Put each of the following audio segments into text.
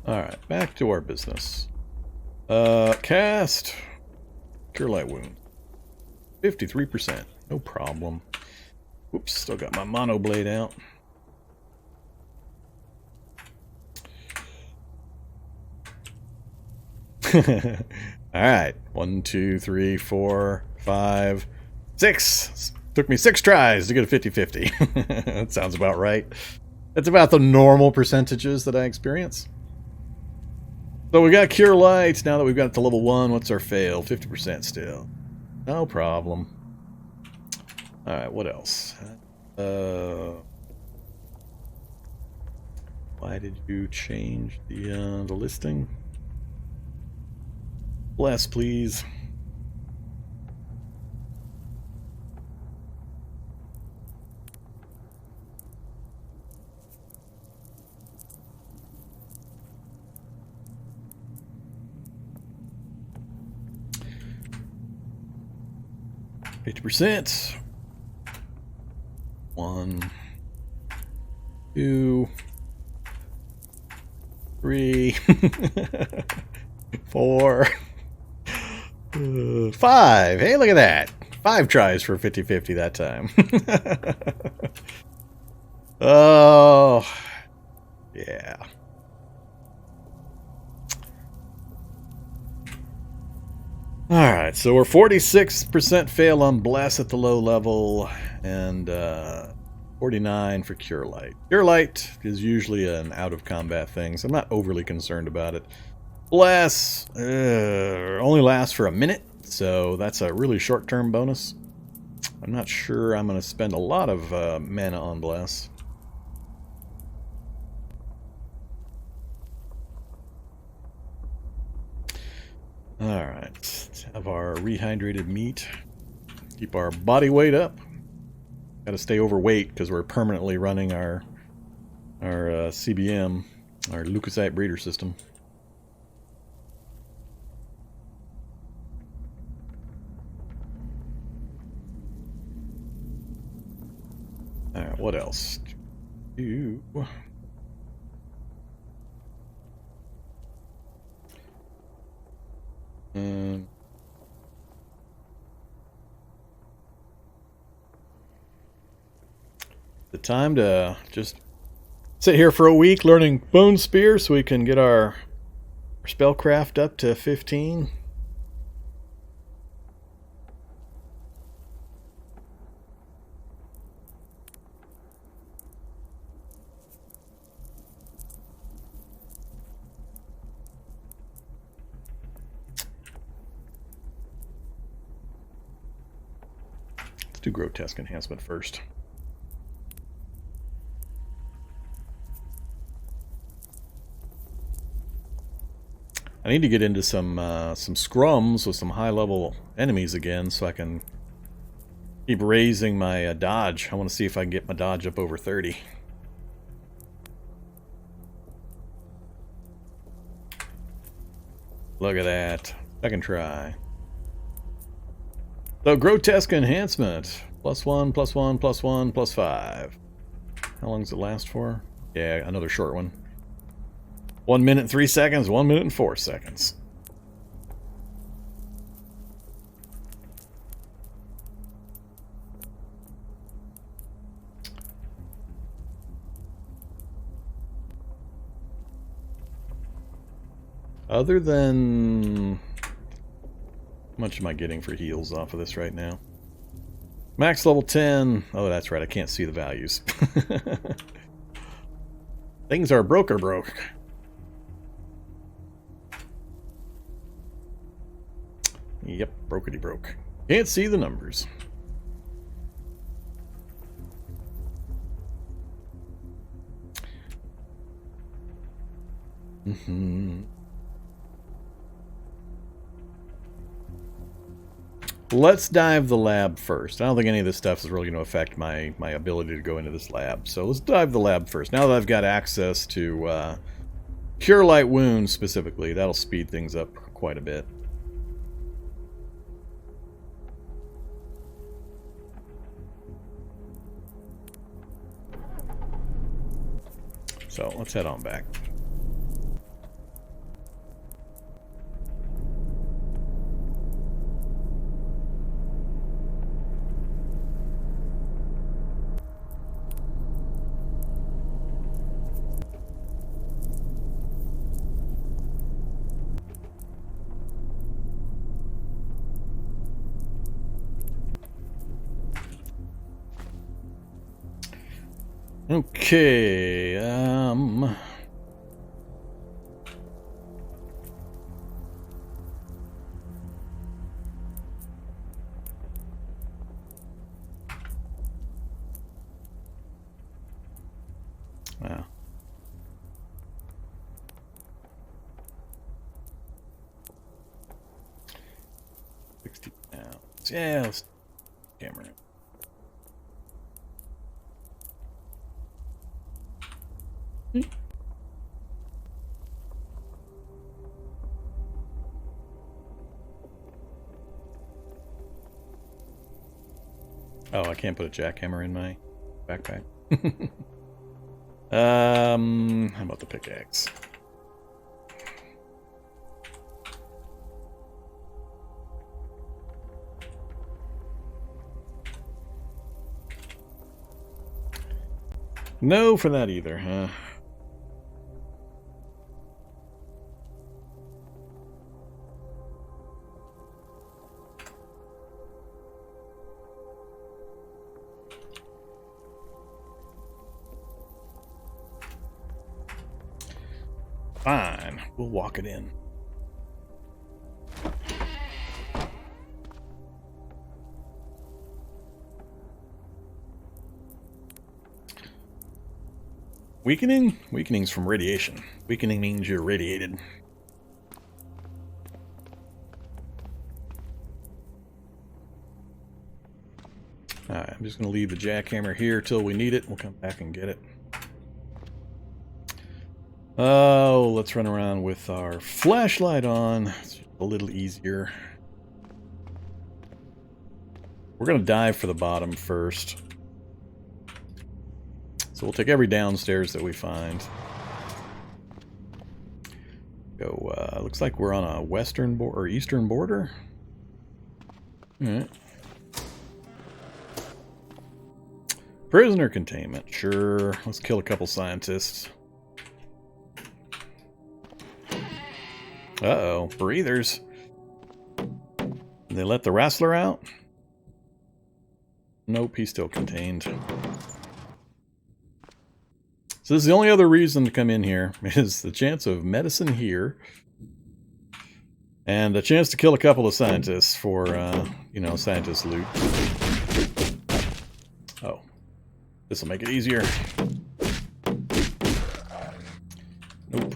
Alright, back to our business. Cast. Cure Light Wound. 53%. No problem. Oops, still got my mono blade out. Alright. 1, 2, 3, 4, 5, 6. Took me 6 tries to get a 50-50. That sounds about right. That's about the normal percentages that I experience. So we got Cure Light. Now that we've got it to level 1, what's our fail? 50% still. No problem. Alright, what else? Why did you change the listing? Bless, please. %. 1, 2, 3, 4, 5. Hey, look at that. 5 tries for 50-50 that time. Oh, yeah. Alright, so we're 46% fail on Bless at the low level, and 49 for Cure Light. Cure Light is usually an out-of-combat thing, so I'm not overly concerned about it. Bless only lasts for a minute, so that's a really short-term bonus. I'm not sure I'm going to spend a lot of mana on Bless. Alright, let's have our rehydrated meat. Keep our body weight up. Gotta stay overweight because we're permanently running our CBM, our leukocyte breeder system. Alright, what else? Ooh. The time to just sit here for a week learning Bone Spear so we can get our spellcraft up to 15. Let's do Grotesque Enhancement first. I need to get into some scrums with some high-level enemies again so I can keep raising my dodge. I want to see if I can get my dodge up over 30. Look at that. Second try. So, Grotesque Enhancement. +1, +1, +1, +5. How long does it last for? Yeah, another short one. 1 minute and 3 seconds, 1 minute and 4 seconds. Other than... How much am I getting for heals off of this right now? Max level 10. Oh, that's right. I can't see the values. Things are broke. Yep, brokety broke. Can't see the numbers. Let's dive the lab first. I don't think any of this stuff is really going to affect my ability to go into this lab. So let's dive the lab first. Now that I've got access to Cure Light Wounds specifically, that'll speed things up quite a bit. So let's head on back. Okay, wow. £60. Yeah, let's camera. Oh, I can't put a jackhammer in my backpack. How about the pickaxe? No for that either, huh? Fine, we'll walk it in. Weakening? Weakening's from radiation. Weakening means you're radiated. Alright, I'm just going to leave the jackhammer here till we need it. We'll come back and get it. Oh, let's run around with our flashlight on. It's a little easier. We're going to dive for the bottom first. So we'll take every downstairs that we find. Go, looks like we're on a western or eastern border. Alright. Prisoner containment, sure. Let's kill a couple scientists. Uh-oh, breathers. Did they let the wrestler out? Nope, he's still contained. So this is the only other reason to come in here, is the chance of medicine here. And a chance to kill a couple of scientists for, you know, scientist loot. Oh. This will make it easier. Nope.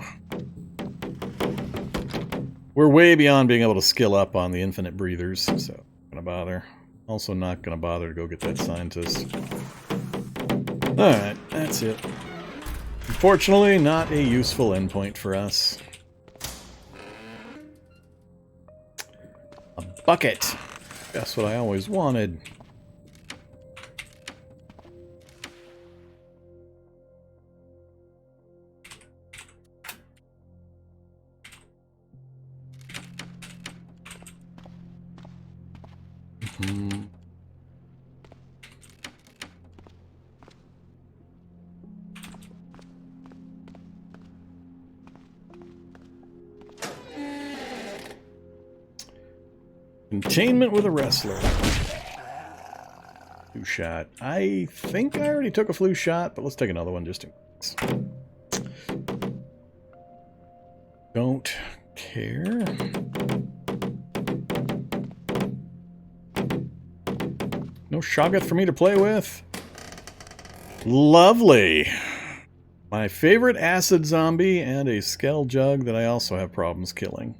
We're way beyond being able to skill up on the infinite breathers, so not gonna bother. Also not gonna bother to go get that scientist. Alright, that's it. Unfortunately, not a useful endpoint for us. A bucket! That's what I always wanted. Containment with a wrestler. Flu shot. I think I already took a flu shot, but let's take another one just in case. Don't care. No Shoggoth for me to play with. Lovely. My favorite acid zombie and a Skell Jug that I also have problems killing.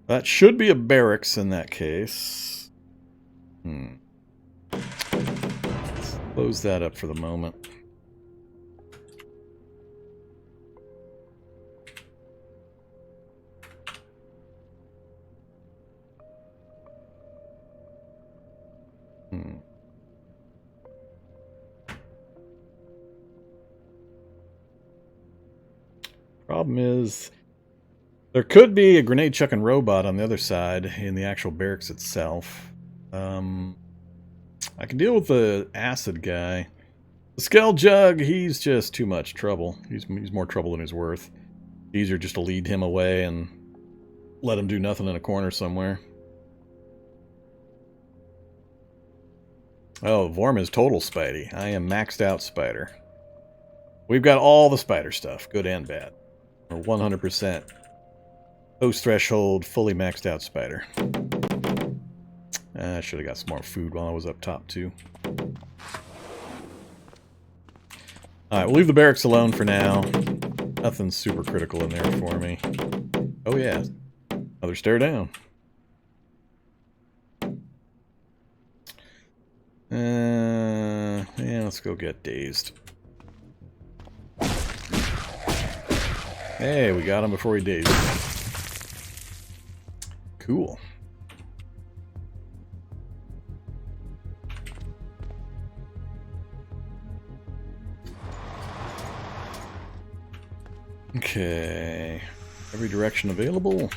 That should be a barracks in that case. Let's close that up for the moment. Problem is, there could be a grenade chucking robot on the other side in the actual barracks itself. I can deal with the acid guy. The Skell Jug, he's just too much trouble. He's more trouble than he's worth. Easier just to lead him away and let him do nothing in a corner somewhere. Oh, Vorm is total Spidey. I am maxed out Spider. We've got all the Spider stuff, good and bad. We're 100% post-threshold, fully maxed out Spider. I should have got some more food while I was up top, too. Alright, we'll leave the barracks alone for now. Nothing super critical in there for me. Oh yeah, another stair down. Yeah, let's go get dazed. Hey, we got him before he dazed. Cool. Okay, every direction available.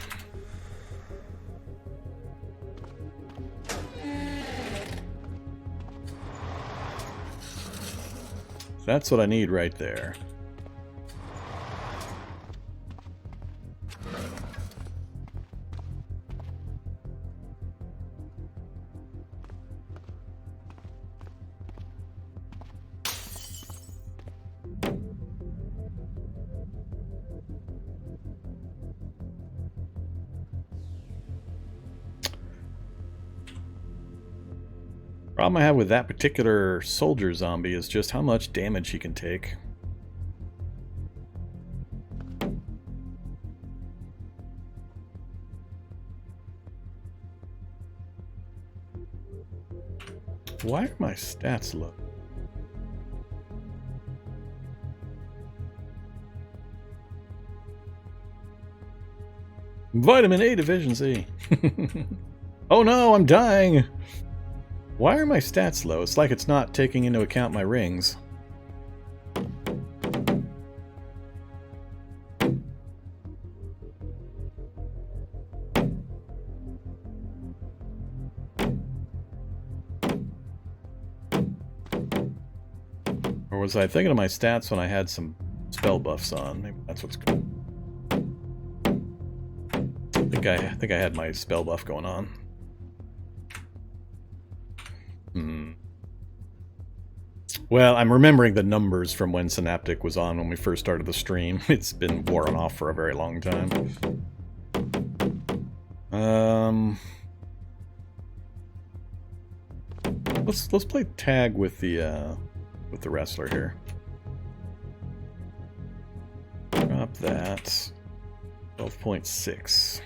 That's what I need right there. Problem I have with that particular soldier zombie is just how much damage he can take. Why are my stats low? Vitamin A deficiency. Oh no, I'm dying. Why are my stats low? It's like it's not taking into account my rings. Or was I thinking of my stats when I had some spell buffs on? Maybe that's what's going on. I think I had my spell buff going on. Well, I'm remembering the numbers from when Synaptic was on when we first started the stream. It's been worn off for a very long time. Let's play tag with the wrestler here. Drop that. 12.6.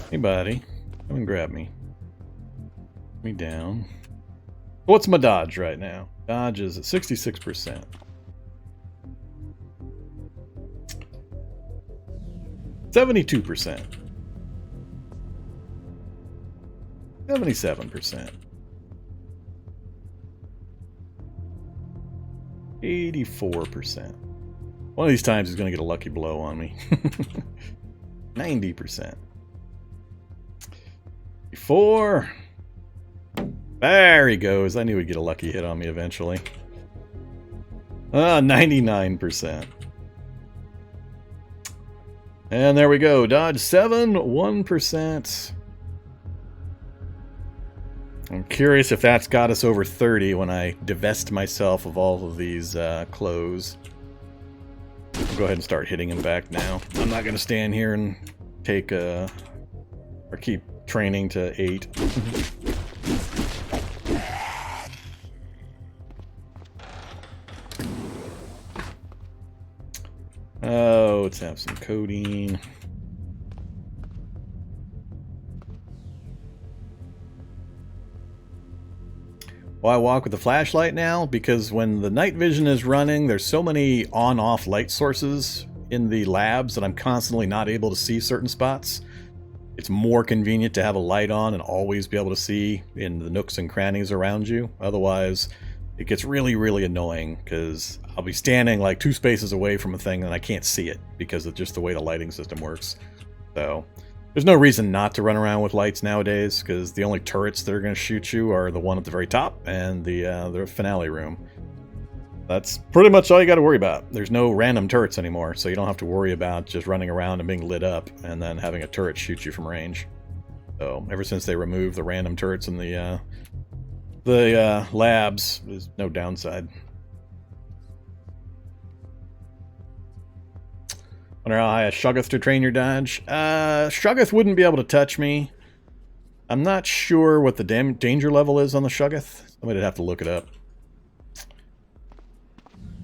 Hey buddy, come and grab me. Put me down. What's my dodge right now? Dodge is at 66%. %. 77%. 84%. One of these times he's going to get a lucky blow on me. 90%. 4. There he goes. I knew he'd get a lucky hit on me eventually. 99%. And there we go. Dodge 7, 1%. I'm curious if that's got us over 30 when I divest myself of all of these clothes. I'll go ahead and start hitting him back now. I'm not going to stand here and take or keep training to 8. Oh, let's have some codeine. Why walk with the flashlight now? Because when the night vision is running, there's so many on-off light sources in the labs that I'm constantly not able to see certain spots. It's more convenient to have a light on and always be able to see in the nooks and crannies around you. Otherwise, it gets really, really annoying because I'll be standing like 2 spaces away from a thing and I can't see it because of just the way the lighting system works. So There's no reason not to run around with lights nowadays, because the only turrets that are going to shoot you are the one at the very top and the finale room. That's pretty much all you got to worry about. There's no random turrets anymore, so you don't have to worry about just running around and being lit up and then having a turret shoot you from range. So ever since they removed the random turrets in the labs, there's no downside. Wonder how high a Shoggoth to train your dodge. Shoggoth wouldn't be able to touch me. I'm not sure what the danger level is on the Shoggoth. Somebody'd have to look it up.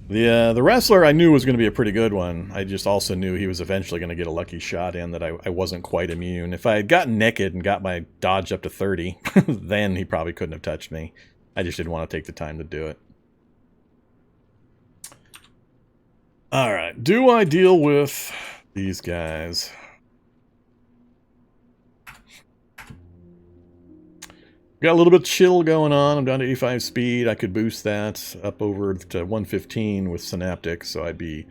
The wrestler I knew was going to be a pretty good one. I just also knew he was eventually going to get a lucky shot in that I wasn't quite immune. If I had gotten naked and got my dodge up to 30, then he probably couldn't have touched me. I just didn't want to take the time to do it. Alright, do I deal with these guys? Got a little bit of chill going on. I'm down to 85 speed. I could boost that up over to 115 with Synaptic, so I'd be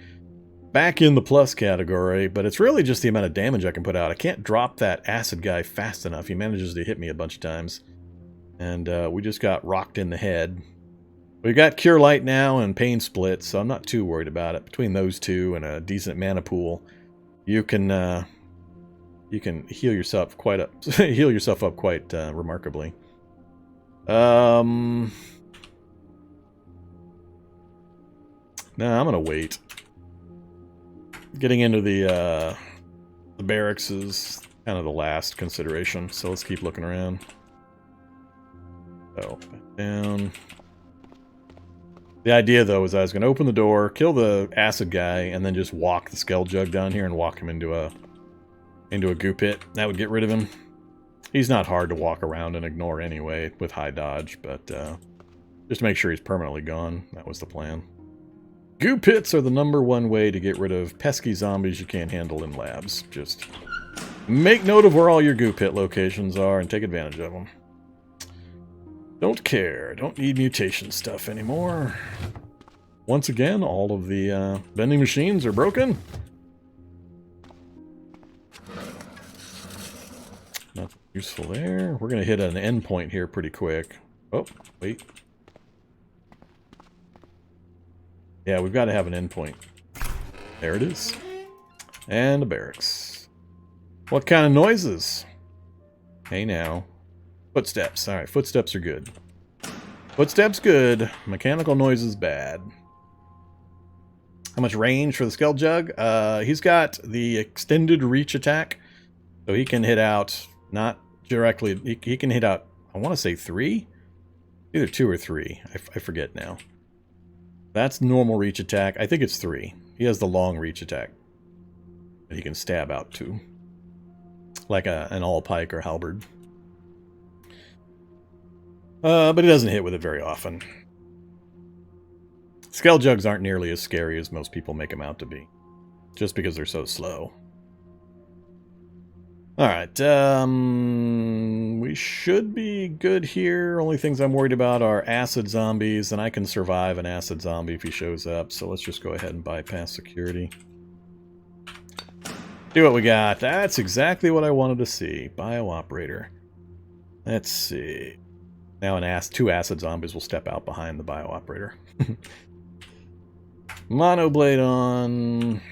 back in the plus category, but it's really just the amount of damage I can put out. I can't drop that acid guy fast enough. He manages to hit me a bunch of times. And we just got rocked in the head. We've got Cure Light now and Pain Split, so I'm not too worried about it. Between those two and a decent mana pool, you can heal yourself quite up, remarkably. No, I'm gonna wait. Getting into the barracks is kind of the last consideration, so let's keep looking around. So, down. The idea, though, is I was going to open the door, kill the acid guy, and then just walk the Skell Jug down here and walk him into a goo pit. That would get rid of him. He's not hard to walk around and ignore anyway with high dodge, but just to make sure he's permanently gone, that was the plan. Goo pits are the #1 way to get rid of pesky zombies you can't handle in labs. Just make note of where all your goo pit locations are and take advantage of them. Don't care. Don't need mutation stuff anymore. Once again, all of the vending machines are broken. Nothing useful there. We're going to hit an endpoint here pretty quick. Oh, wait. Yeah, we've got to have an endpoint. There it is. And a barracks. What kind of noises? Hey now. Footsteps. Alright, footsteps are good. Footsteps good. Mechanical noises bad. How much range for the Skell Jug? He's got the extended reach attack. So he can hit out, not directly, he can hit out, I want to say 3? Either 2 or 3. I forget now. That's normal reach attack. I think it's 3. He has the long reach attack that he can stab out to. Like an all-pike or halberd. But he doesn't hit with it very often. Skell Jugs aren't nearly as scary as most people make them out to be. Just because they're so slow. Alright, we should be good here. Only things I'm worried about are acid zombies, and I can survive an acid zombie if he shows up. So let's just go ahead and bypass security. See what we got. That's exactly what I wanted to see. Bio Operator. Let's see. Now two acid zombies will step out behind the Bio Operator. Monoblade on.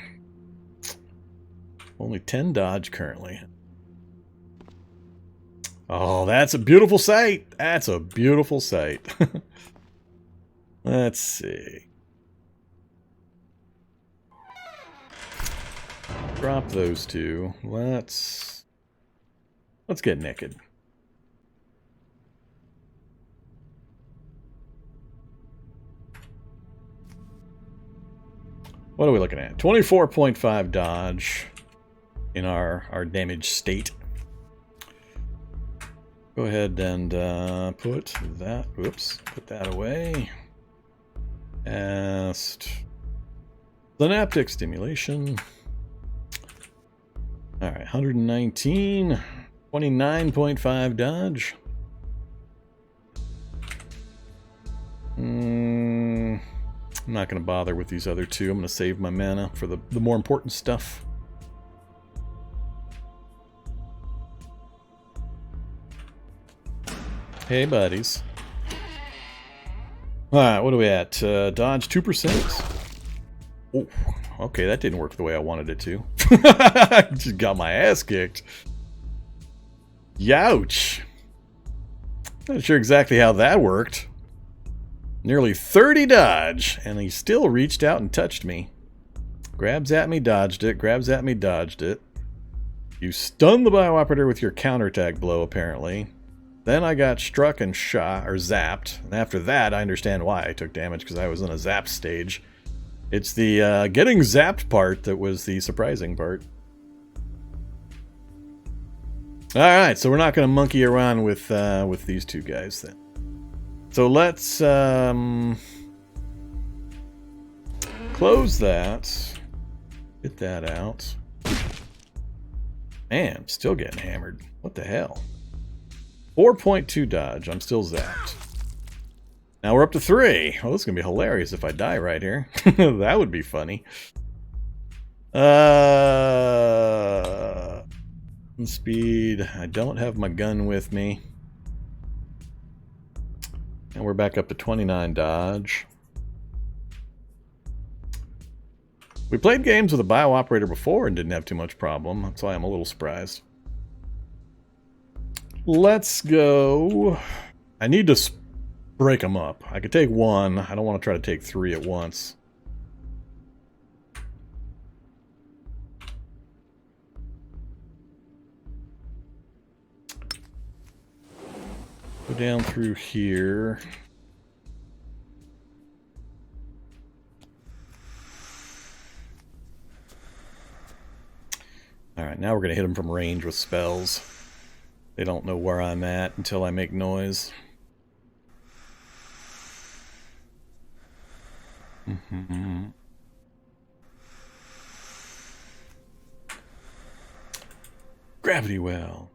Only 10 dodge currently. Oh, that's a beautiful sight. That's a beautiful sight. Let's see. Drop those two. Let's get naked. What are we looking at? 24.5 dodge in our damaged state. Go ahead and put that away. Cast Synaptic Stimulation. Alright, 119. 29.5 dodge. I'm not going to bother with these other two. I'm going to save my mana for the more important stuff. Hey, buddies. Alright, what are we at? Dodge 2%. Oh, okay, that didn't work the way I wanted it to. Just got my ass kicked. Youch. Not sure exactly how that worked. Nearly 30 dodge, and he still reached out and touched me. Grabs at me, dodged it. Grabs at me, dodged it. You stunned the Biooperator with your counterattack blow, apparently. Then I got struck and shot, or zapped. And after that, I understand why I took damage, because I was in a zap stage. It's the getting zapped part that was the surprising part. Alright, so we're not going to monkey around with these two guys then. So let's close that. Get that out. Man, I'm still getting hammered. What the hell? 4.2 dodge. I'm still zapped. Now we're up to 3. Oh, this is going to be hilarious if I die right here. That would be funny. Speed. I don't have my gun with me. And we're back up to 29 dodge. We played games with a Biooperator before and didn't have too much problem. That's why I'm a little surprised. Let's go. I need to break them up. I could take one. I don't want to try to take 3 at once. Go down through here. Alright, now we're going to hit them from range with spells. They don't know where I'm at until I make noise. Gravity well.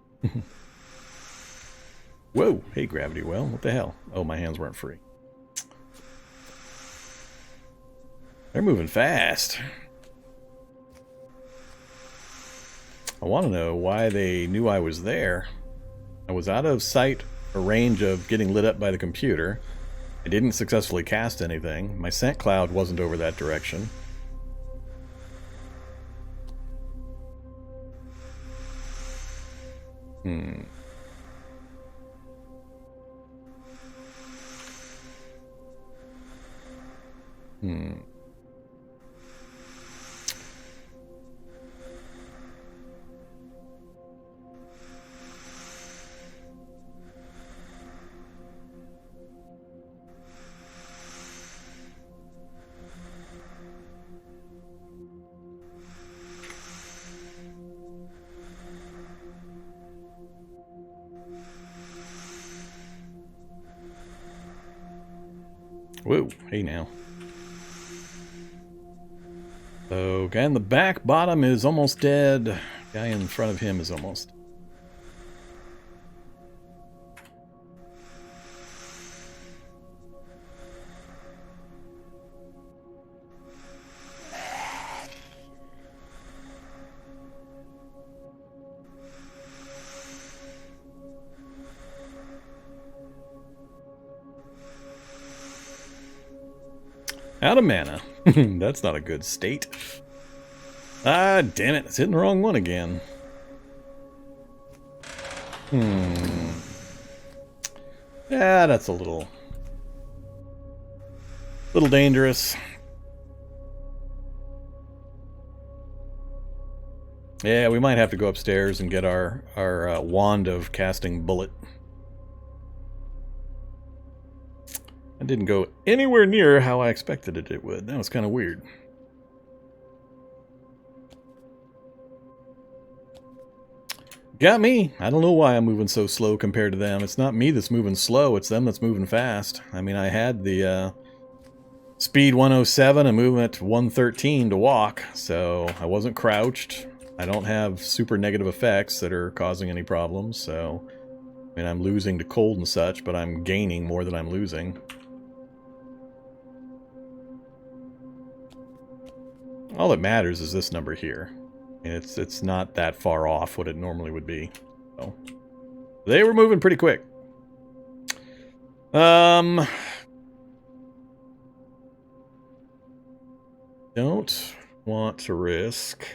Whoa, hey Gravity well, what the hell? Oh, my hands weren't free. They're moving fast. I want to know why they knew I was there. I was out of sight or range of getting lit up by the computer. I didn't successfully cast anything. My scent cloud wasn't over that direction. Whoa, hey now. So, guy in the back bottom is almost dead. Guy in front of him is almost. Out of mana. That's not a good state. Ah, damn it. It's hitting the wrong one again. Yeah, that's a little dangerous. Yeah, we might have to go upstairs and get our wand of casting bullet. It didn't go anywhere near how I expected it would. That was kind of weird. Got me. I don't know why I'm moving so slow compared to them. It's not me that's moving slow, it's them that's moving fast. I mean, I had the speed 107 and movement 113 to walk, so I wasn't crouched. I don't have super negative effects that are causing any problems, so... I mean, I'm losing to cold and such, but I'm gaining more than I'm losing. All that matters is this number here. And it's not that far off what it normally would be. So, they were moving pretty quick. Don't want to risk.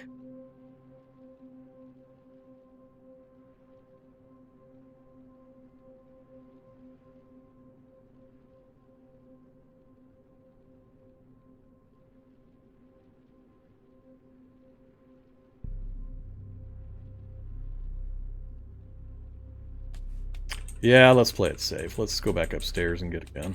Yeah, let's play it safe. Let's go back upstairs and get a gun.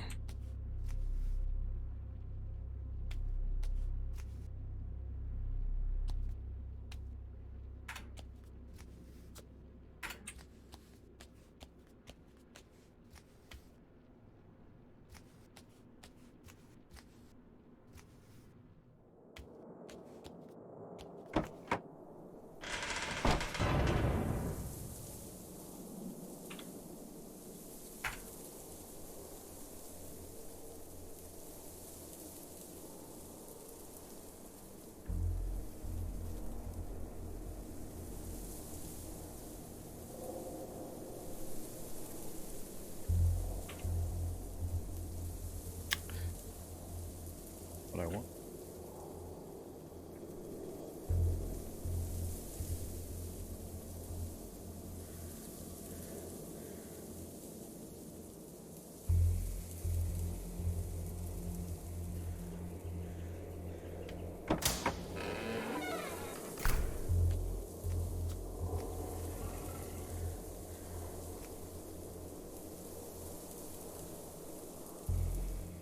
What I want.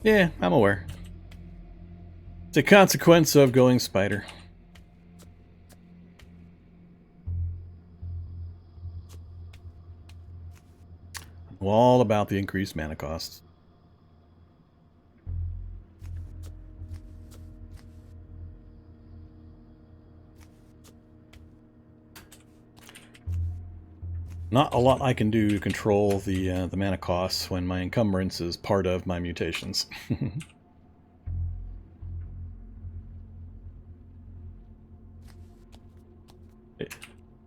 Yeah, I'm aware. It's a consequence of going spider. I'm all about the increased mana costs. Not a lot I can do to control the mana costs when my encumbrance is part of my mutations.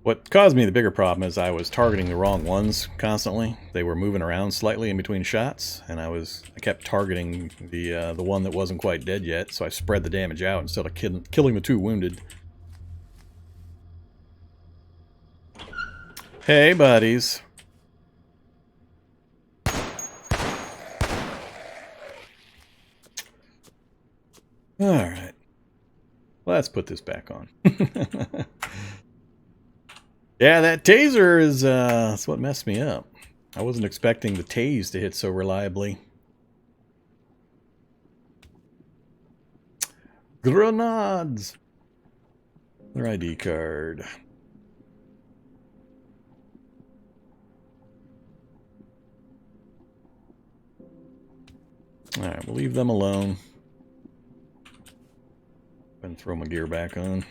What caused me the bigger problem is I was targeting the wrong ones constantly. They were moving around slightly in between shots, and I kept targeting the one that wasn't quite dead yet, so I spread the damage out instead of killing the 2 wounded. Hey, buddies. Alright. Let's put this back on. Yeah, that taser is that's what messed me up. I wasn't expecting the tase to hit so reliably. Grenades! Their ID card. Alright, we'll leave them alone. And throw my gear back on.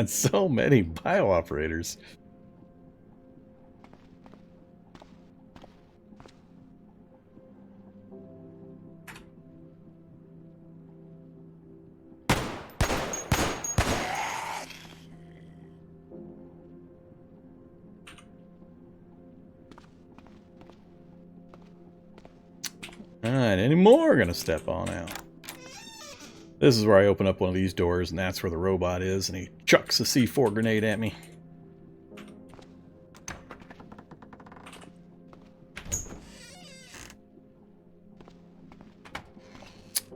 So many bio-operators. Alright, any more are gonna step on out. This is where I open up one of these doors, and that's where the robot is, and he chucks a C4 grenade at me.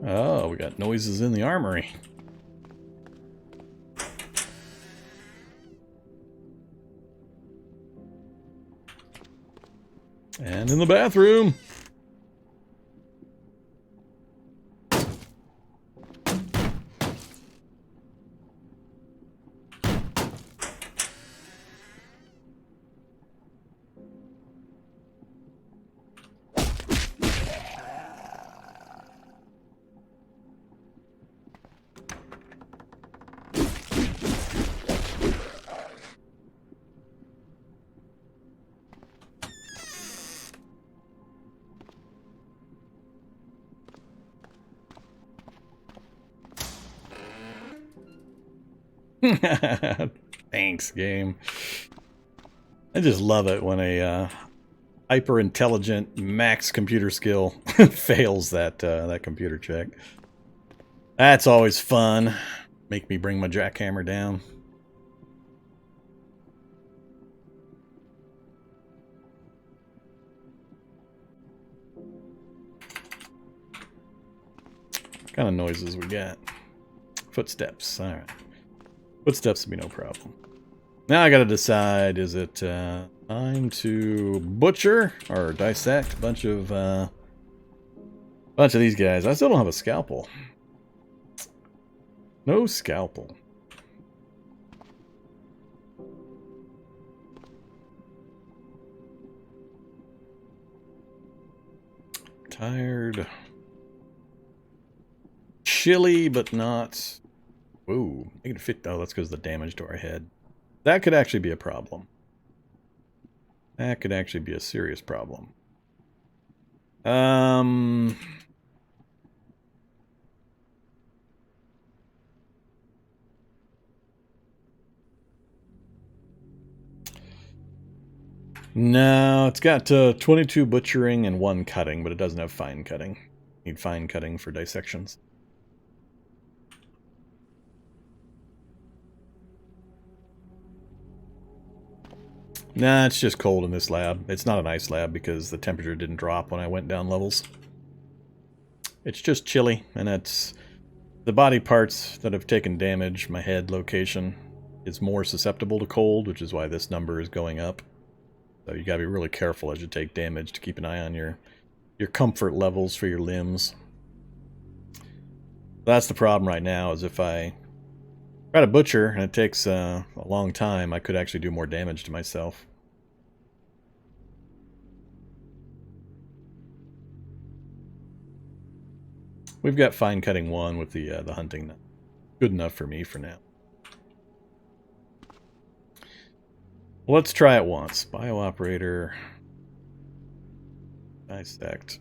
Oh, we got noises in the armory. And in the bathroom. Thanks, game. I just love it when a hyper-intelligent max computer skill fails that that computer check. That's always fun. Make me bring my jackhammer down. What kind of noises we got? Footsteps. All right. Footsteps would be no problem. Now I got to decide: is it time to butcher or dissect a bunch of these guys? I still don't have a scalpel. No scalpel. Tired. Chilly, but not. Ooh, -50. Oh, that's because of the damage to our head. That could actually be a problem. That could actually be a serious problem. No, it's got 22 butchering and 1 cutting, but it doesn't have fine cutting. Need fine cutting for dissections. Nah, it's just cold in this lab. It's not an ice lab because the temperature didn't drop when I went down levels. It's just chilly, and it's the body parts that have taken damage, my head location, is more susceptible to cold, which is why this number is going up. So you gotta be really careful as you take damage to keep an eye on your comfort levels for your limbs. That's the problem right now, is if I try to butcher and it takes a long time, I could actually do more damage to myself. We've got fine cutting 1 with the hunting. Good enough for me for now. Let's try it once. Bio operator. Dissect.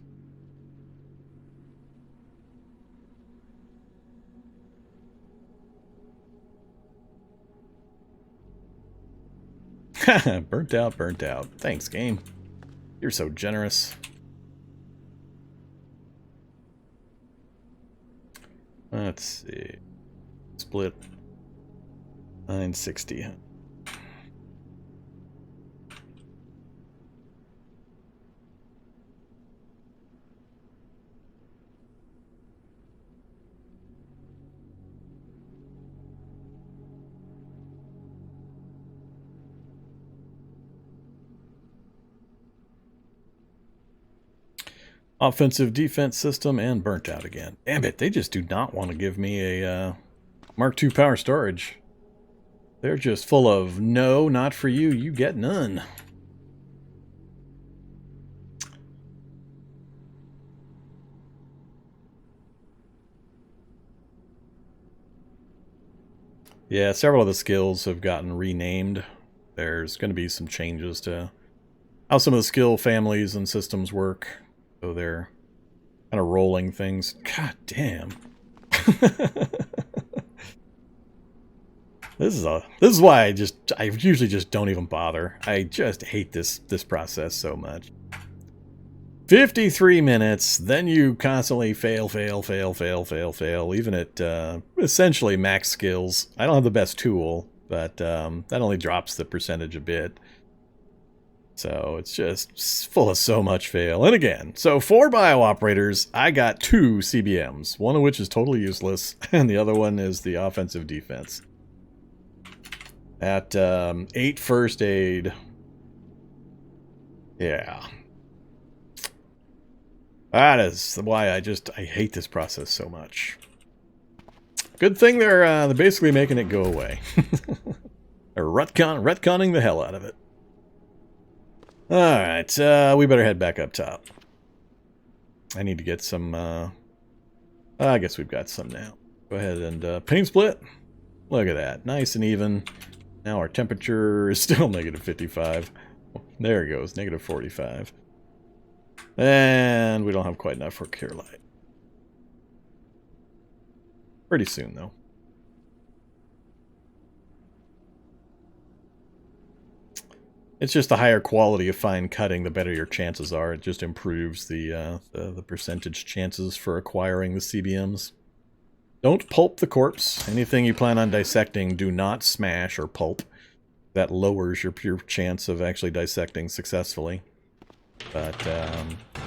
Burnt out, burnt out. Thanks, game. You're so generous. Let's see. Split. 960. Offensive defense system and burnt out again. Damn it, they just do not want to give me a Mark II power storage. They're just full of, no, not for you, you get none. Yeah, several of the skills have gotten renamed. There's going to be some changes to how some of the skill families and systems work. So they're kind of rolling things. God damn. This is why I usually just don't even bother. I just hate this process so much. 53 minutes, then you constantly fail, even at essentially max skills. I don't have the best tool, but that only drops the percentage a bit. So it's just full of so much fail. And again, so 4 bio operators, I got 2 CBMs, one of which is totally useless, and the other one is the offensive defense. At 8 first aid. Yeah. That is why I hate this process so much. Good thing they're basically making it go away. They're retconning the hell out of it. Alright, we better head back up top. I need to get some, I guess we've got some now. Go ahead and paint split. Look at that, nice and even. Now our temperature is still -55. There it goes, -45. And we don't have quite enough for cure light. Pretty soon, though. It's just the higher quality of fine cutting, the better your chances are. It just improves the percentage chances for acquiring the CBMs. Don't pulp the corpse. Anything you plan on dissecting, do not smash or pulp. That lowers your pure chance of actually dissecting successfully. But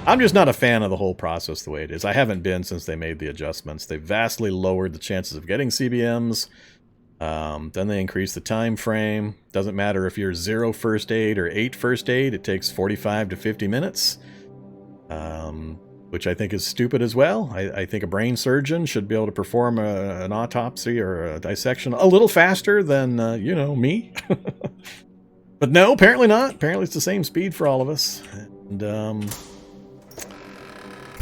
I'm just not a fan of the whole process the way it is. I haven't been since they made the adjustments. They vastly lowered the chances of getting CBMs. Then they increased the time frame. Doesn't matter if you're 0 first aid or 8 first aid. It takes 45 to 50 minutes. Which I think is stupid as well. I think a brain surgeon should be able to perform an autopsy or a dissection a little faster than, you know, me. But no, apparently not. Apparently it's the same speed for all of us. And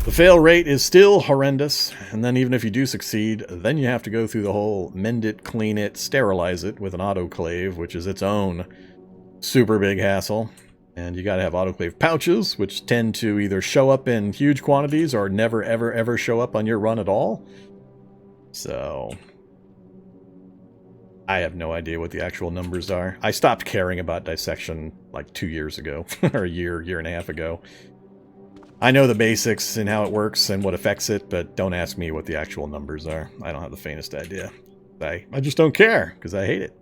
the fail rate is still horrendous. And then even if you do succeed, then you have to go through the whole mend it, clean it, sterilize it with an autoclave, which is its own super big hassle. And you gotta have autoclave pouches, which tend to either show up in huge quantities or never, ever, ever show up on your run at all. So I have no idea what the actual numbers are. I stopped caring about dissection like 2 years ago, or a year and a half ago. I know the basics and how it works and what affects it, but don't ask me what the actual numbers are. I don't have the faintest idea. I just don't care, because I hate it.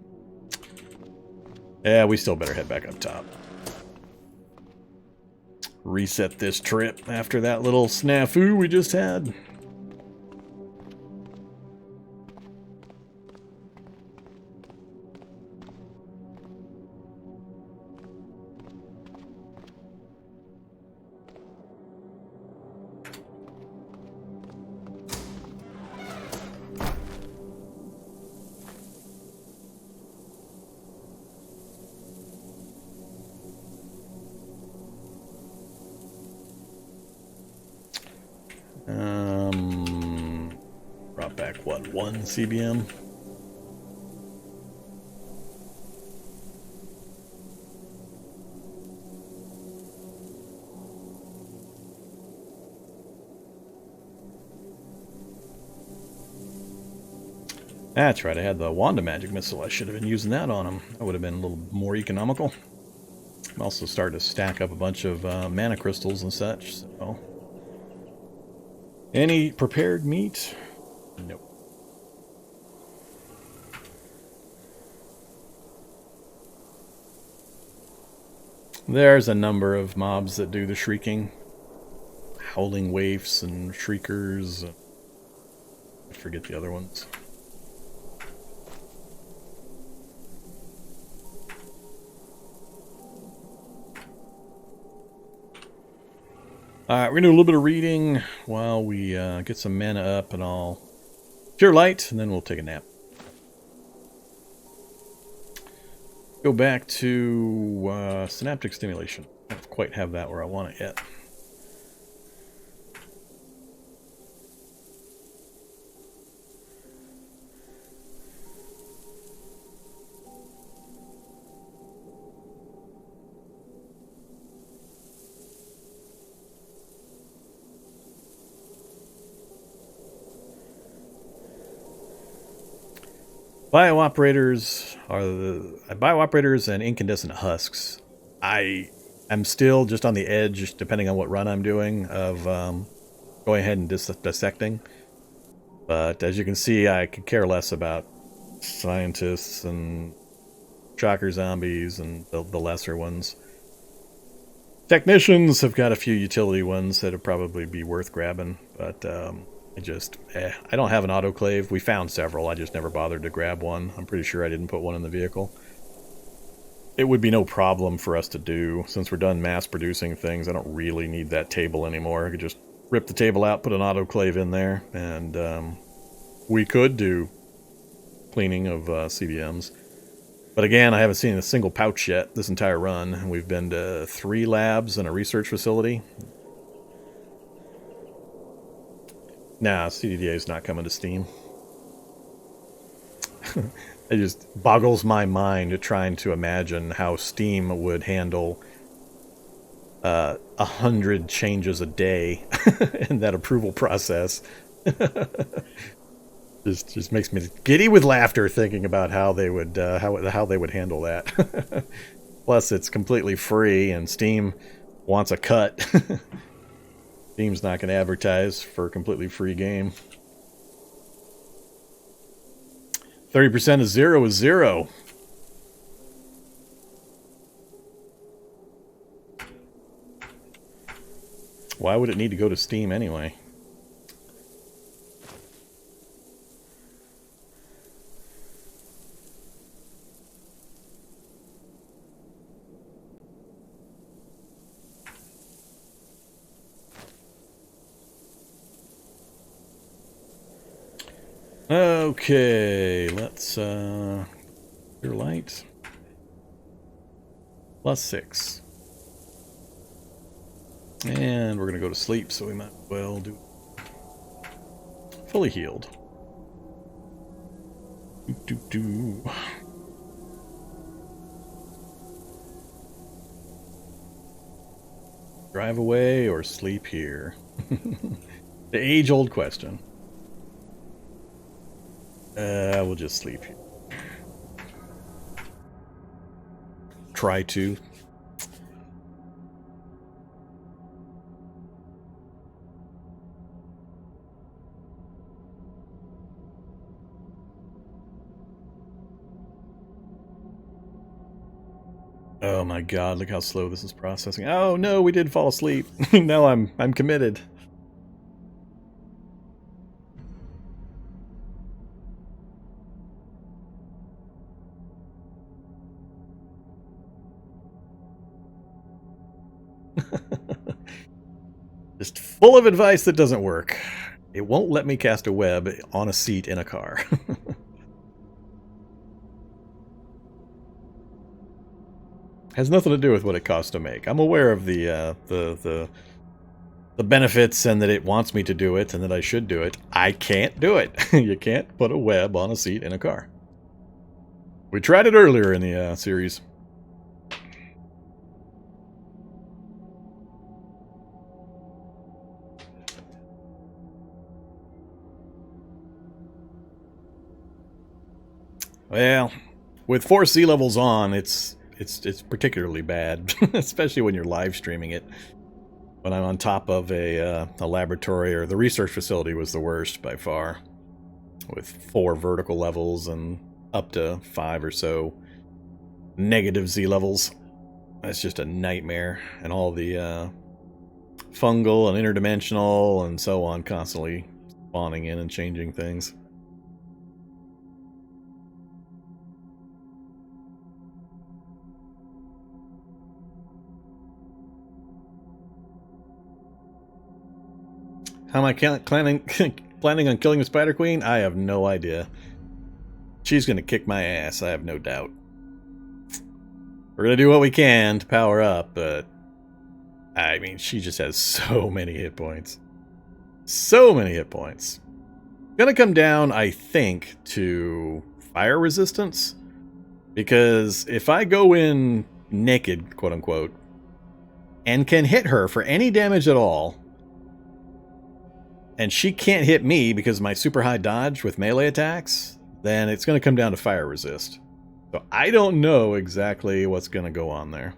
Yeah, we still better head back up top. Reset this trip after that little snafu we just had. Brought back, what, 1 CBM? That's right, I had the Wanda Magic Missile. I should have been using that on him. That would have been a little more economical. I'm also starting to stack up a bunch of mana crystals and such, so... Any prepared meat? Nope. There's a number of mobs that do the shrieking. Howling waifs and shriekers. I forget the other ones. Alright, we're going to do a little bit of reading while we get some mana up, and I'll cure light, and then we'll take a nap. Go back to synaptic stimulation. I don't quite have that where I want it yet. Biooperators are the biooperators and incandescent husks. I am still just on the edge, depending on what run I'm doing, of going ahead and dissecting. But as you can see, I could care less about scientists and shocker zombies and the lesser ones. Technicians have got a few utility ones that would probably be worth grabbing, but I don't have an autoclave. We found several. I just never bothered to grab one. I'm pretty sure I didn't put one in the vehicle. It would be no problem for us to do. Since we're done mass producing things, I don't really need that table anymore. I could just rip the table out, put an autoclave in there, and we could do cleaning of CBMs. But again, I haven't seen a single pouch yet this entire run. We've been to 3 labs and a research facility. Nah, CDDA is not coming to Steam. It just boggles my mind trying to imagine how Steam would handle 100 changes a day in that approval process. just makes me giddy with laughter thinking about how they would how they would handle that. Plus, it's completely free, and Steam wants a cut. Steam's not going to advertise for a completely free game. 30% of 0 is 0. Why would it need to go to Steam anyway? Okay, let's your light +6. And we're gonna go to sleep, so we might as well do fully healed. Drive away or sleep here? The age-old question. We'll just sleep here. Try to. Oh my god, look how slow this is processing. Oh no, we did fall asleep. Now I'm committed. Just full of advice that doesn't work. It won't let me cast a web on a seat in a car. Has nothing to do with what it costs to make. I'm aware of the benefits and that it wants me to do it and that I should do it. I can't do it. You can't put a web on a seat in a car. We tried it earlier in the series. Well, with 4 sea levels on, it's particularly bad, especially when you're live streaming it. When I'm on top of a laboratory, or the research facility was the worst by far, with 4 vertical levels and up to 5 or so negative Z levels. That's just a nightmare, and all the fungal and interdimensional and so on constantly spawning in and changing things. How am I planning on killing the Spider Queen? I have no idea. She's going to kick my ass, I have no doubt. We're going to do what we can to power up, but I mean, she just has so many hit points. So many hit points. Going to come down, I think, to fire resistance. Because if I go in naked, quote unquote, and can hit her for any damage at all, and she can't hit me because of my super high dodge with melee attacks, then it's going to come down to fire resist. So I don't know exactly what's going to go on there.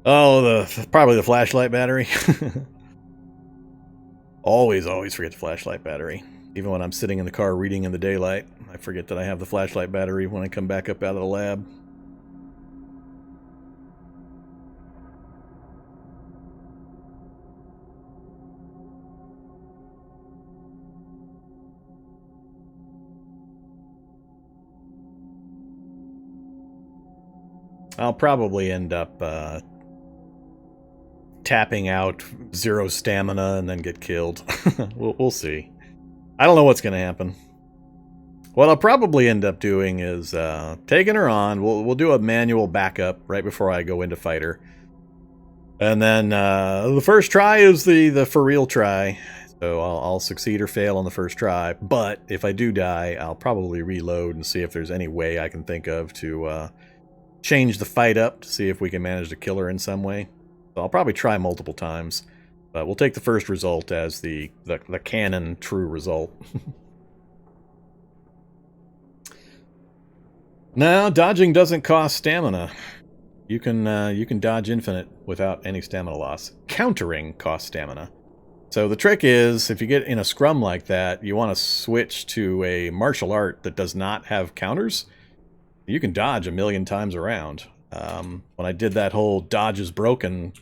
Oh, probably the flashlight battery. Always forget the flashlight battery. Even when I'm sitting in the car reading in the daylight, I forget that I have the flashlight battery when I come back up out of the lab. I'll probably end up tapping out 0 stamina and then get killed. We'll see. I don't know what's going to happen. What I'll probably end up doing is taking her on. We'll do a manual backup right before I go into fighter. And then the first try is the for real try. So I'll succeed or fail on the first try. But if I do die, I'll probably reload and see if there's any way I can think of to change the fight up to see if we can manage to kill her in some way. So I'll probably try multiple times, but we'll take the first result as the canon true result. No, dodging doesn't cost stamina. You can dodge infinite without any stamina loss. Countering costs stamina. So the trick is, if you get in a scrum like that, you want to switch to a martial art that does not have counters. You can dodge a million times around. When I did that whole dodge is broken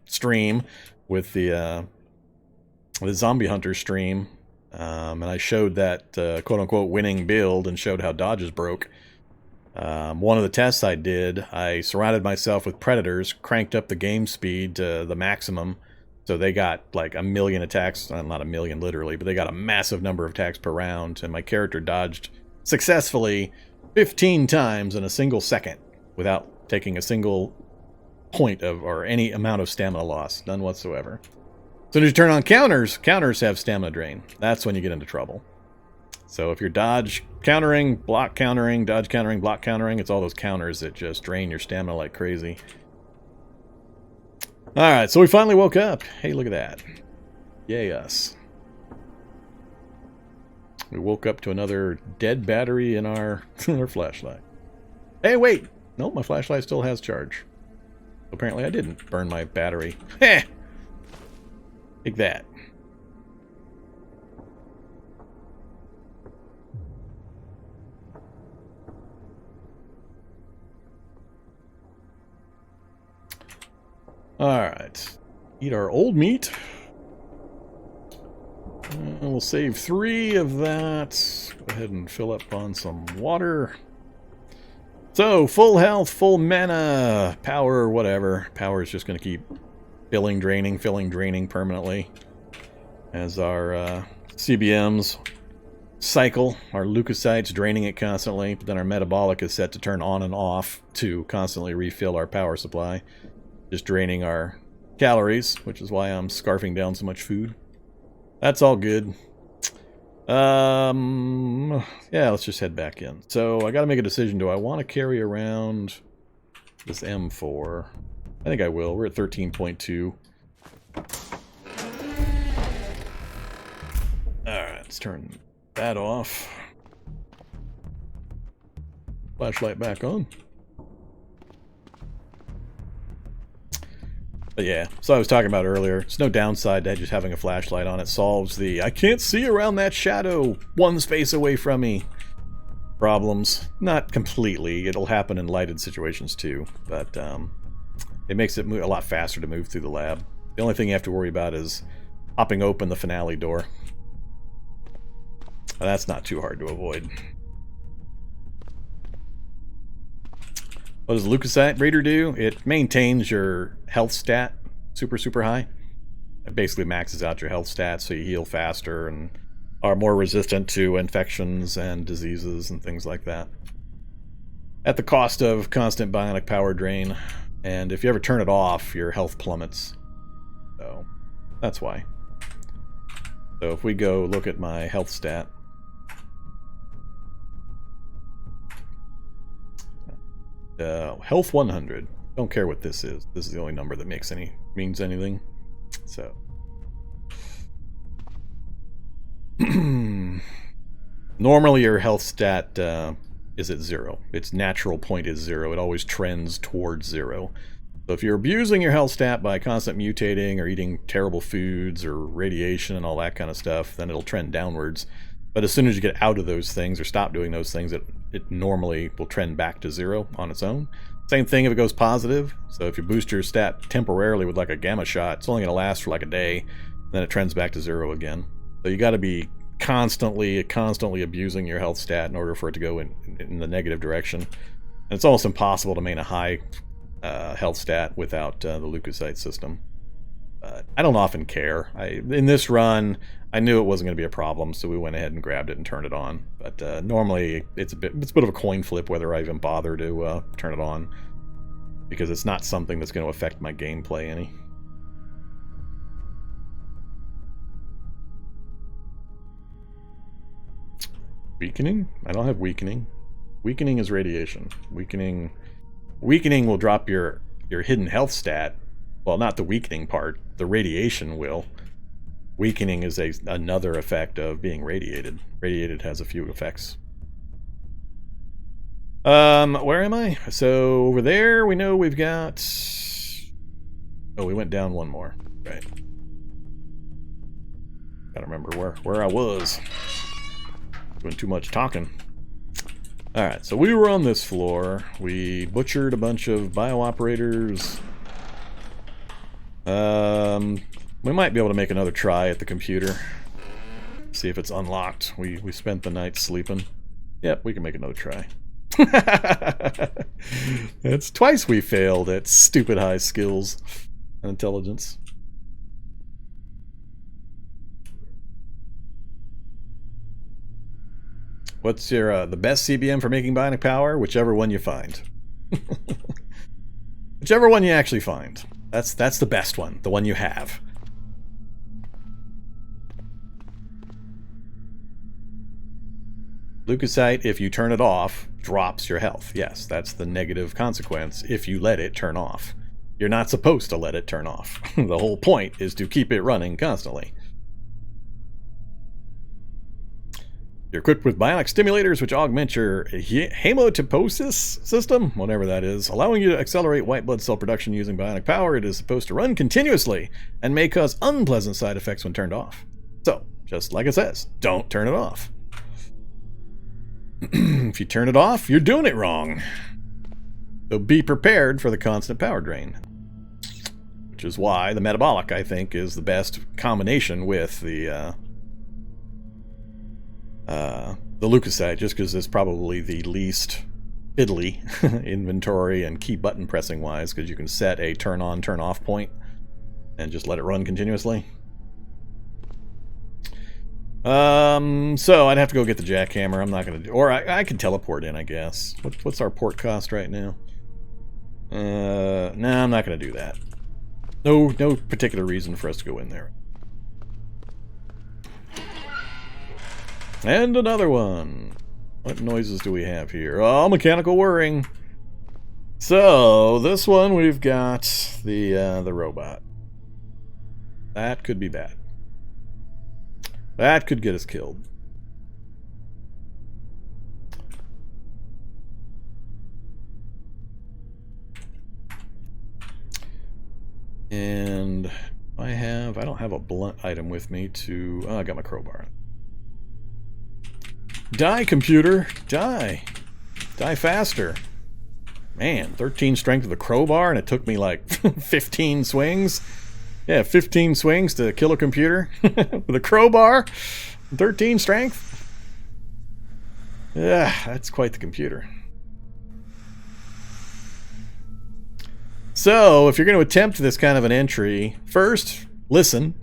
stream with the zombie hunter stream, and I showed that quote-unquote winning build and showed how dodges broke. One of the tests I did, I surrounded myself with predators, cranked up the game speed to the maximum, so they got like a million attacks, not a million literally, but they got a massive number of attacks per round, and my character dodged successfully 15 times in a single second without taking a single point of, or any amount of stamina loss, none whatsoever. As soon as you turn on counters, counters have stamina drain. That's when you get into trouble. So if you're dodge countering, block countering, dodge countering, block countering, it's all those counters that just drain your stamina like crazy. Alright, so we finally woke up. Hey, look at that. Yay us. We woke up to another dead battery in our, our flashlight. Hey, wait! Nope, my flashlight still has charge. Apparently I didn't burn my battery. Heh! Take that. Alright. Eat our old meat. And we'll save 3 of that. Go ahead and fill up on some water. So, full health, full mana, power, whatever. Power is just going to keep filling, draining permanently. As our CBMs cycle, our leukocytes draining it constantly, but then our metabolic is set to turn on and off to constantly refill our power supply. Just draining our calories, which is why I'm scarfing down so much food. That's all good. Yeah, let's just head back in. So I got to make a decision. Do I want to carry around this M4? I think I will. We're at 13.2. Alright, let's turn that off. Flashlight back on. But yeah, so I was talking about earlier, there's no downside to just having a flashlight on. It solves the, I can't see around that shadow one space away from me problems. Not completely. It'll happen in lighted situations too, but it makes it a lot faster to move through the lab. The only thing you have to worry about is popping open the finale door. That's not too hard to avoid. What does Leukocyte Raider do? It maintains your health stat super high. It basically maxes out your health stats so you heal faster and are more resistant to infections and diseases and things like that. At the cost of constant bionic power drain. And if you ever turn it off, your health plummets. So, that's why. So if we go look at my health stat. Health 100. Don't care what this is. This is the only number that means anything. So normally your health stat is at 0. Its natural point is 0. It always trends towards 0. So if you're abusing your health stat by constant mutating or eating terrible foods or radiation and all that kind of stuff, then it'll trend downwards. But as soon as you get out of those things or stop doing those things, it normally will trend back to 0 on its own. Same thing if it goes positive. So if you boost your stat temporarily with like a gamma shot, it's only going to last for like a day, then it trends back to 0 again. So you got to be constantly abusing your health stat in order for it to go in the negative direction. And it's almost impossible to maintain a high health stat without the leukocyte system. I don't often care. In this run, I knew it wasn't going to be a problem, so we went ahead and grabbed it and turned it on. But normally, it's a bit of a coin flip whether I even bother to turn it on, because it's not something that's going to affect my gameplay any. Weakening? I don't have weakening. Weakening is radiation. Weakening will drop your hidden health stat. Well, not the weakening part. The radiation will. Weakening is another effect of being radiated. Radiated has a few effects. Where am I? So over there, we know we've got... Oh, we went down one more. Right. Gotta remember where I was. Doing too much talking. Alright, so we were on this floor. We butchered a bunch of bio-operators. We might be able to make another try at the computer. See if it's unlocked. We spent the night sleeping. Yep, we can make another try. It's twice we failed at stupid high skills and intelligence. What's your the best CBM for making bionic power? Whichever one you find. Whichever one you actually find. That's the best one. The one you have. Leukocyte, if you turn it off, drops your health. Yes, that's the negative consequence if you let it turn off. You're not supposed to let it turn off. The whole point is to keep it running constantly. You're equipped with bionic stimulators which augment your hemotyposis system, whatever that is, allowing you to accelerate white blood cell production using bionic power. It is supposed to run continuously and may cause unpleasant side effects when turned off. So, just like it says, don't turn it off. If you turn it off, you're doing it wrong. So be prepared for the constant power drain. Which is why the metabolic, I think, is the best combination with the leukocyte, just because it's probably the least fiddly inventory and key button pressing wise, because you can set a turn on, turn off point and just let it run continuously. So I'd have to go get the jackhammer. I'm not going to do... Or I can teleport in, I guess. What's our port cost right now? No, I'm not going to do that. No particular reason for us to go in there. And another one. What noises do we have here? Oh, mechanical whirring. So, this one we've got the robot. That could be bad. That could get us killed. And I don't have a blunt item with me to... Oh, I got my crowbar. Die, computer! Die! Die faster! Man, 13 strength with a crowbar, and it took me like 15 swings. Yeah, 15 swings to kill a computer with a crowbar. 13 strength. Yeah, that's quite the computer. So, if you're going to attempt this kind of an entry, first, listen.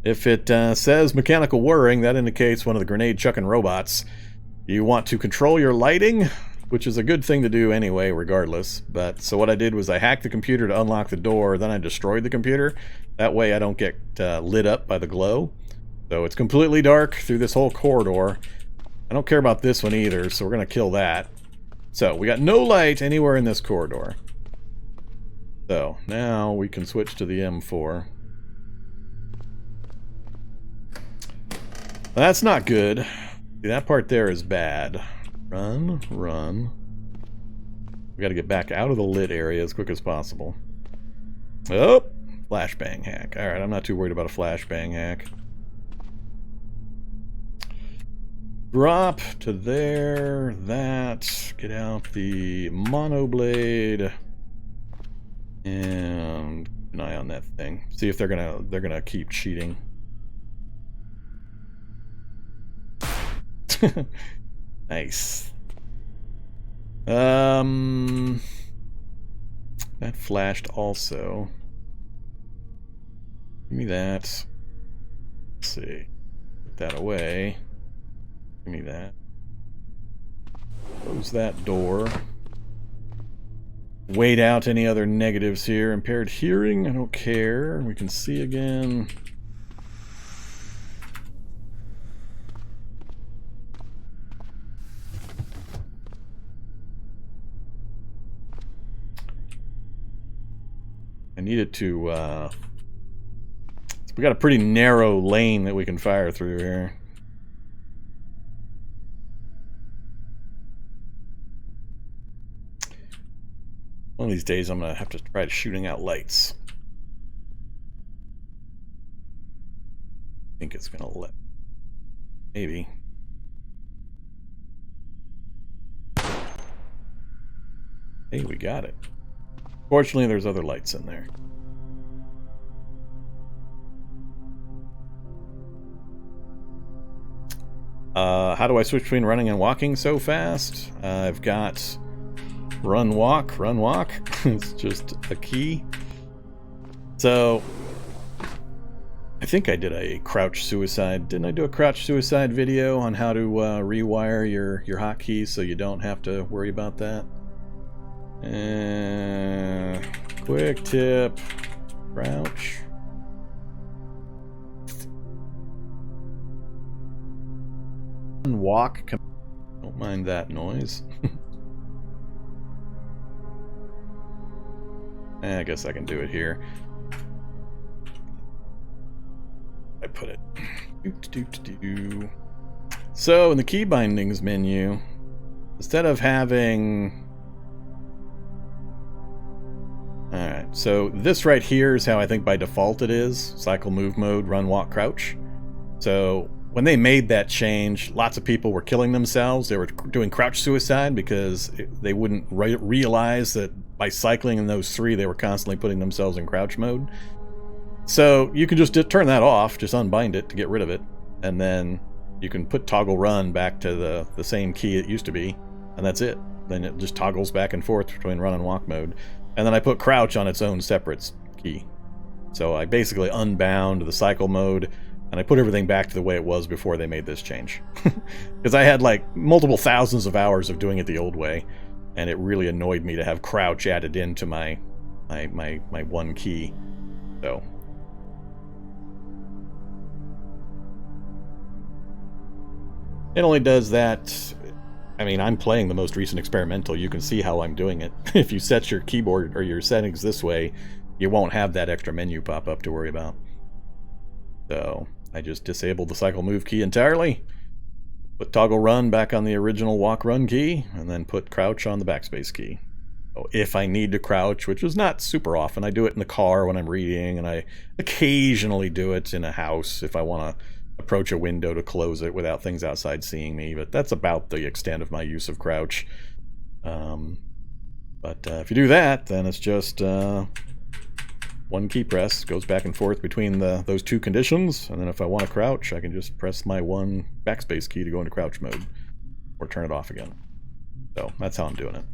If it says mechanical whirring, that indicates one of the grenade-chucking robots. You want to control your lighting, which is a good thing to do anyway, regardless. But so what I did was I hacked the computer to unlock the door, then I destroyed the computer. That way I don't get lit up by the glow. So it's completely dark through this whole corridor. I don't care about this one either, so we're going to kill that. So we got no light anywhere in this corridor. So now we can switch to the M4. That's not good. See, that part there is bad. Run, run. We got to get back out of the lit area as quick as possible. Oh, flashbang hack. All right, I'm not too worried about a flashbang hack. Drop to there. That. Get out the monoblade. And keep an eye on that thing. See if they're gonna keep cheating. Nice. That flashed also. Give me that. Let's see. Put that away. Give me that. Close that door. Wait out any other negatives here. Impaired hearing, I don't care. We can see again. I needed to, we got a pretty narrow lane that we can fire through here. One of these days I'm going to have to try shooting out lights. I think it's going to let... Maybe. Hey, we got it. Fortunately, there's other lights in there. How do I switch between running and walking so fast? I've got run, walk, run, walk. It's just a key. So, I think I did a crouch suicide. Didn't I do a crouch suicide video on how to rewire your hotkeys so you don't have to worry about that? Quick tip, crouch. Walk. Don't mind that noise. I guess I can do it here. I put it. So in the key bindings menu, instead of having... Alright, so this right here is how I think by default it is. Cycle, move mode, run, walk, crouch. So when they made that change, lots of people were killing themselves. They were doing crouch suicide because they wouldn't realize that by cycling in those three, they were constantly putting themselves in crouch mode. So you can just turn that off, just unbind it to get rid of it, and then you can put toggle run back to the same key it used to be, and that's it. Then it just toggles back and forth between run and walk mode. And then I put crouch on its own separate key. So I basically unbound the cycle mode, and I put everything back to the way it was before they made this change. Because I had like multiple thousands of hours of doing it the old way, and it really annoyed me to have crouch added into my one key. So it only does that. I mean, I'm playing the most recent experimental. You can see how I'm doing it. If you set your keyboard or your settings this way, you won't have that extra menu pop up to worry about. So I just disabled the cycle move key entirely, put toggle run back on the original walk run key, and then put crouch on the backspace key. So if I need to crouch, which is not super often, I do it in the car when I'm reading, and I occasionally do it in a house if I want to approach a window to close it without things outside seeing me, but that's about the extent of my use of crouch. But if you do that, then it's just one key press, goes back and forth between those two conditions, and then if I want to crouch, I can just press my one backspace key to go into crouch mode, or turn it off again. So that's how I'm doing it.